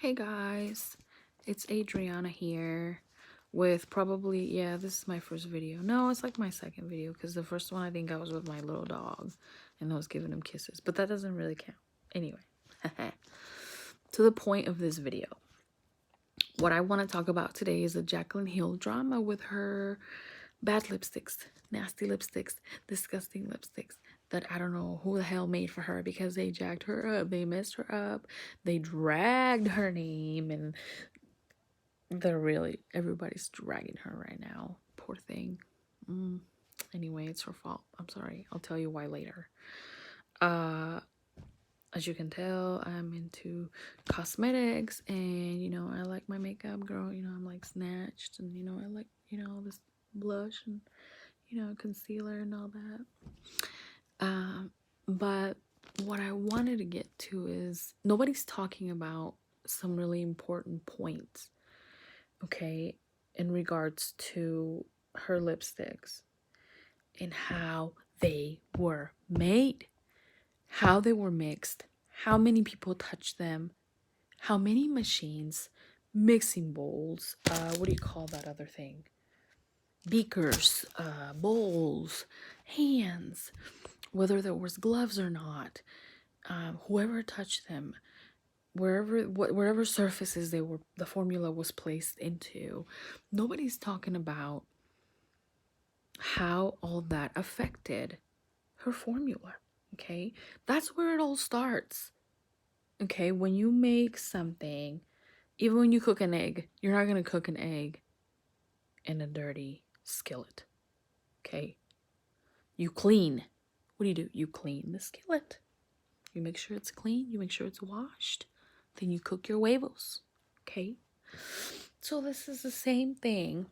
Hey guys, it's Adriana here with probably, yeah, this is my first video. No, it's like my second video because the first one I think I was with my little dog and I was giving him kisses, but that doesn't really count. Anyway, to the point of this video. What I want to talk about today is the Jacklyn Hill drama with her bad lipsticks, nasty lipsticks, disgusting lipsticks that I don't know who the hell made for her because they jacked her up, they messed her up, they dragged her name, and everybody's dragging her right now. Poor thing. Anyway, it's her fault. I'm sorry. I'll tell you why later. As you can tell, I'm into cosmetics and, I like my makeup, girl. I'm like Snatched and, I like, all this blush and, concealer and all that. But what I wanted to get to is nobody's talking about some really important points, okay, in regards to her lipsticks and how they were made, how they were mixed, how many people touched them, how many machines, mixing bowls, what do you call that other thing? Beakers, bowls, hands, whether there was gloves or not, whoever touched them, wherever surfaces the formula was placed into, nobody's talking about how all that affected her formula. Okay, that's where it all starts. Okay, when you make something, even when you cook an egg, you're not gonna cook an egg in a dirty skillet. Okay, you clean. What do? You clean the skillet. You make sure it's clean, you make sure it's washed, then you cook your huevos. Okay, so this is the same thing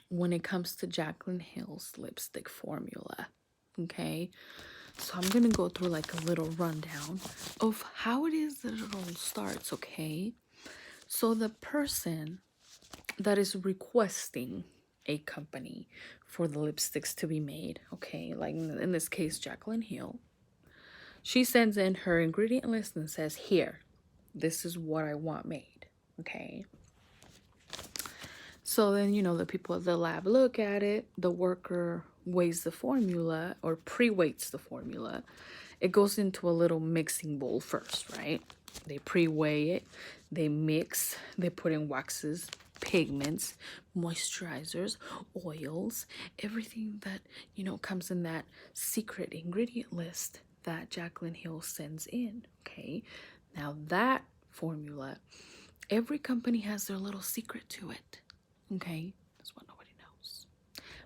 when it comes to Jacklyn Hill's lipstick formula. Okay, so I'm gonna go through like a little rundown of how it is that it all starts. Okay, so the person that is requesting a company for the lipsticks to be made, okay, like in this case Jacklyn Hill, she sends in her ingredient list and says, here, this is what I want made. Okay, so then, the people at the lab look at it, the worker weighs the formula or pre-weights the formula. It goes into a little mixing bowl first, right? They pre-weigh it, they mix, they put in waxes, pigments, moisturizers, oils, everything that, comes in that secret ingredient list that Jacklyn Hill sends in, okay? Now that formula, every company has their little secret to it. Okay, that's what nobody knows.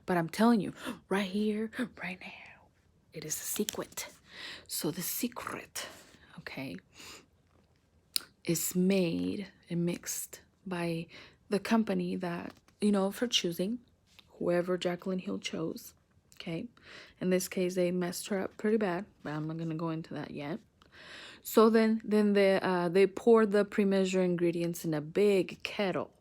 But I'm telling you, right here, right now, it is a secret. So the secret, okay, is made and mixed by the company that, of her choosing, whoever Jacklyn Hill chose. Okay, in this case, they messed her up pretty bad, but I'm not gonna go into that yet. So then they pour the pre-measured ingredients in a big kettle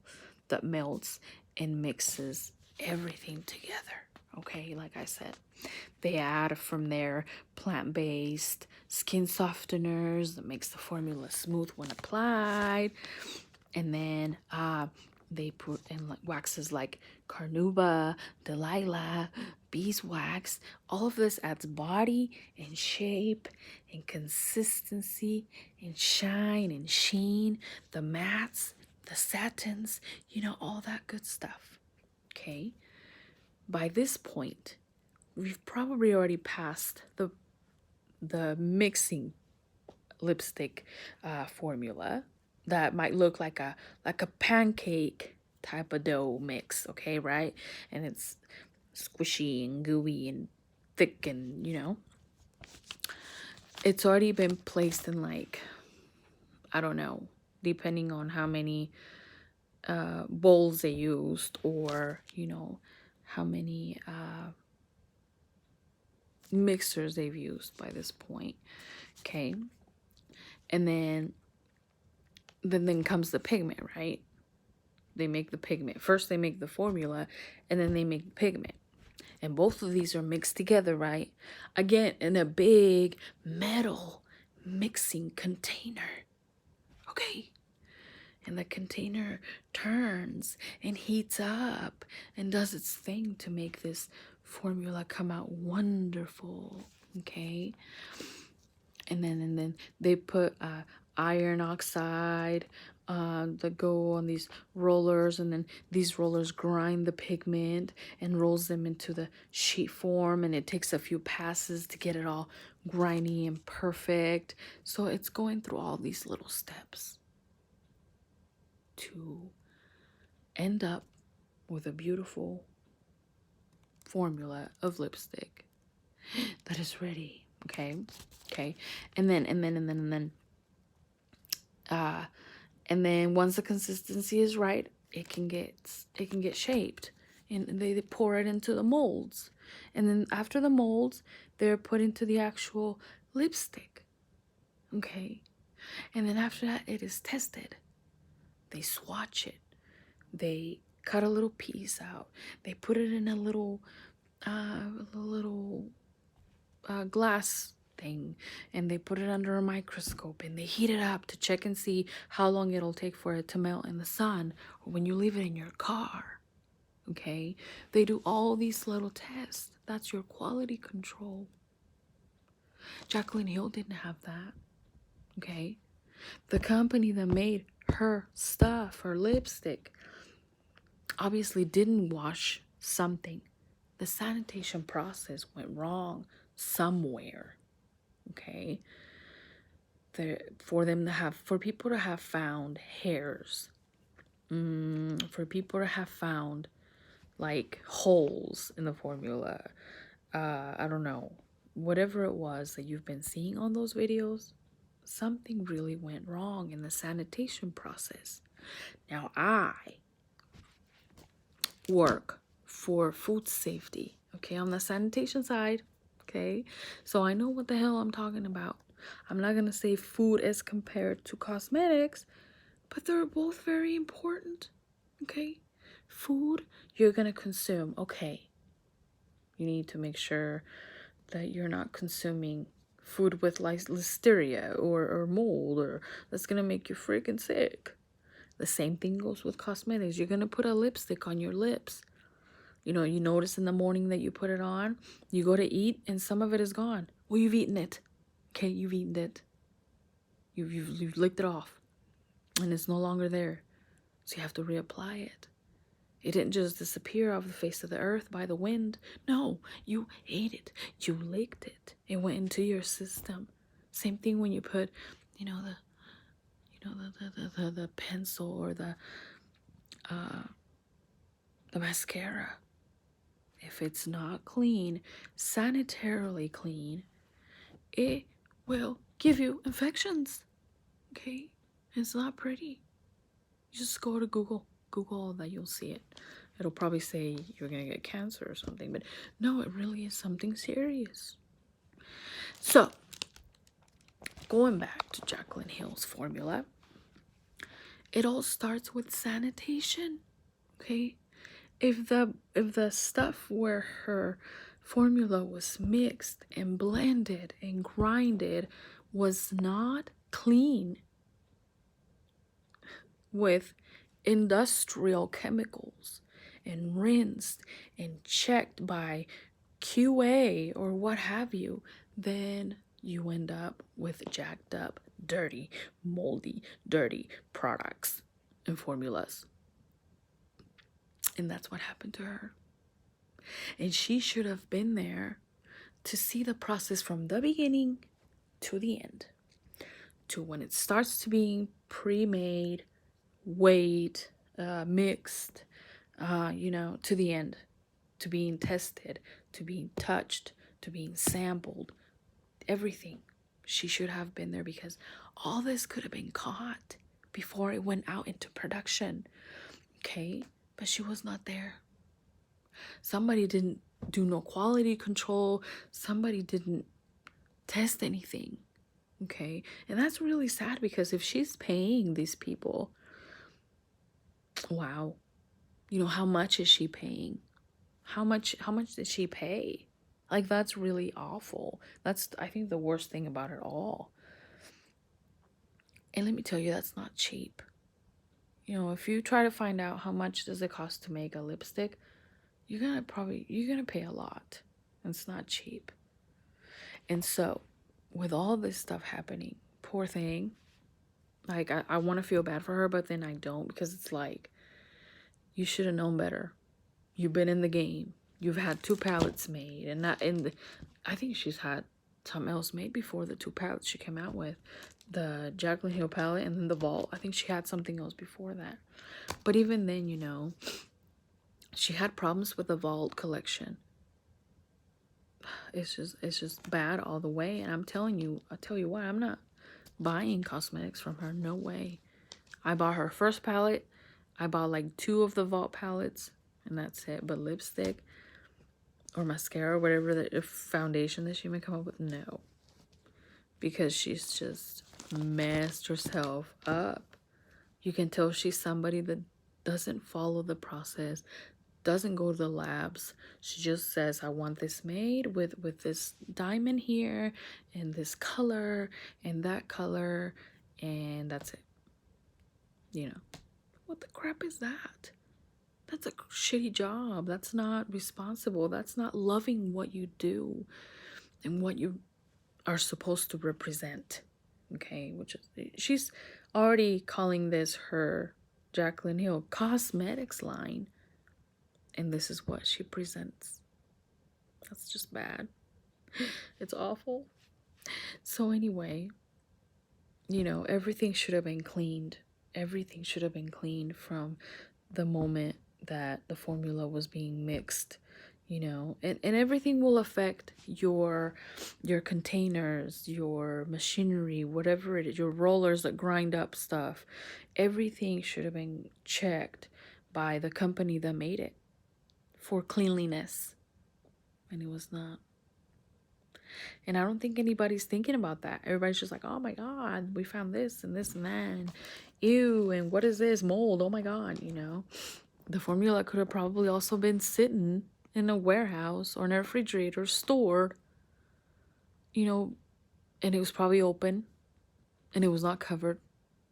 that melts and mixes everything together. Okay, like I said, they add from their plant-based skin softeners that makes the formula smooth when applied, and then they put in like waxes like carnauba, delilah, beeswax. All of this adds body and shape and consistency and shine and sheen, the mattes, the satins, all that good stuff. Okay, by this point we've probably already passed the mixing lipstick formula that might look like a pancake type of dough mix, okay, right? And it's squishy and gooey and thick, and it's already been placed in, like, I don't know, depending on how many bowls they used, or how many mixers they've used by this point. Okay, and then comes the pigment, right? They make the pigment first. They make the formula, and then they make the pigment, and both of these are mixed together, right? Again, in a big metal mixing container. Okay, and the container turns and heats up and does its thing to make this formula come out wonderful. Okay, and then they put iron oxide that go on these rollers, and then these rollers grind the pigment and rolls them into the sheet form, and it takes a few passes to get it all grindy and perfect. So it's going through all these little steps to end up with a beautiful formula of lipstick that is ready. Okay, and then once the consistency is right, it can get shaped, and they pour it into the molds, and then after the molds, they're put into the actual lipstick. Okay, and then after that, it is tested. They swatch it. They cut a little piece out. They put it in a little glass thing, and they put it under a microscope, and they heat it up to check and see how long it'll take for it to melt in the sun or when you leave it in your car. Okay, they do all these little tests. That's your quality control. Jacklyn Hill didn't have that. Okay, the company that made her stuff, her lipstick, obviously didn't wash something. The sanitation process went wrong somewhere. Okay, for people to have found hairs, for people to have found like holes in the formula, I don't know, whatever it was that you've been seeing on those videos, something really went wrong in the sanitation process. Now, I work for food safety, okay, on the sanitation side. Okay, so I know what the hell I'm talking about. I'm not gonna say food as compared to cosmetics, but they're both very important. Okay, food you're gonna consume. Okay, you need to make sure that you're not consuming food with listeria or mold, or that's gonna make you freaking sick. The same thing goes with cosmetics. You're gonna put a lipstick on your lips. You know, you notice in the morning that you put it on, you go to eat, and some of it is gone. Well, you've eaten it. Okay, you've eaten it. You've licked it off, and it's no longer there. So you have to reapply it. It didn't just disappear off the face of the earth by the wind. No, you ate it. You licked it. It went into your system. Same thing when you put, the pencil or the mascara. If it's not clean, sanitarily clean, it will give you infections. Okay? It's not pretty. Just go to Google all that, you'll see it. It'll probably say you're gonna get cancer or something, but no, it really is something serious. So, going back to Jacklyn Hill's formula, it all starts with sanitation. Okay? If the stuff where her formula was mixed and blended and grinded was not clean with industrial chemicals and rinsed and checked by QA or what have you, then you end up with jacked up, dirty, moldy, dirty products and formulas. And that's what happened to her. And she should have been there to see the process from the beginning to the end, to when it starts to being pre-made, weighed, mixed, to the end, to being tested, to being touched, to being sampled, everything. She should have been there, because all this could have been caught before it went out into production. Okay, but she was not there. Somebody didn't do no quality control. Somebody didn't test anything. Okay, and that's really sad, because if she's paying these people, wow, how much is she paying? How much did she pay? Like, that's really awful. That's, I think, the worst thing about it all. And let me tell you, that's not cheap. you know, if you try to find out how much does it cost to make a lipstick, you're gonna pay a lot. It's not cheap. And so, with all this stuff happening, poor thing, like, I want to feel bad for her, but then I don't, because it's like, you should have known better. You've been in the game. You've had 2 palettes made, and not in the, I think she's had something else made before the 2 palettes she came out with. The Jacklyn Hill palette and then the Vault. I think she had something else before that. But even then, you know, she had problems with the Vault collection. It's just bad all the way. And I'll tell you what, I'm not buying cosmetics from her. No way. I bought her first palette. I bought like 2 of the Vault palettes, and that's it. But lipstick or mascara, whatever the foundation that she may come up with, no. Because she's just messed herself up. You can tell she's somebody that doesn't follow the process, doesn't go to the labs. She just says, I want this made with this diamond here and this color and that color, and that's it. You know, what the crap is that? That's a shitty job. That's not responsible. That's not loving what you do and what you are supposed to represent. Okay, which is, she's already calling this her Jacklyn Hill cosmetics line, and this is what she presents. That's just bad. It's awful. So anyway, you know, everything should have been cleaned. Everything should have been cleaned from the moment that the formula was being mixed, you know, and everything will affect your containers, your machinery, whatever it is, your rollers that grind up stuff. Everything should have been checked by the company that made it for cleanliness, and it was not. And I don't think anybody's thinking about that. Everybody's just like, oh my god, we found this and this and that, and ew, and what is this, mold, oh my god, you know. The formula could have probably also been sitting in a warehouse or in a refrigerator stored, you know, and it was probably open and it was not covered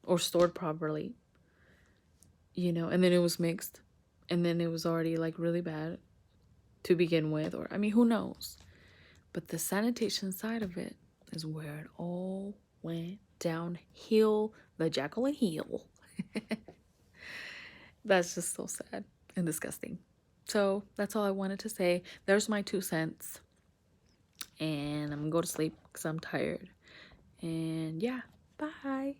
or stored properly, you know, and then it was mixed and then it was already like really bad to begin with, or I mean, who knows. But the sanitation side of it is where it all went downhill. The Jacklyn Hill. That's just so sad and disgusting. So that's all I wanted to say. There's my 2 cents. And I'm gonna go to sleep because I'm tired. And yeah, bye.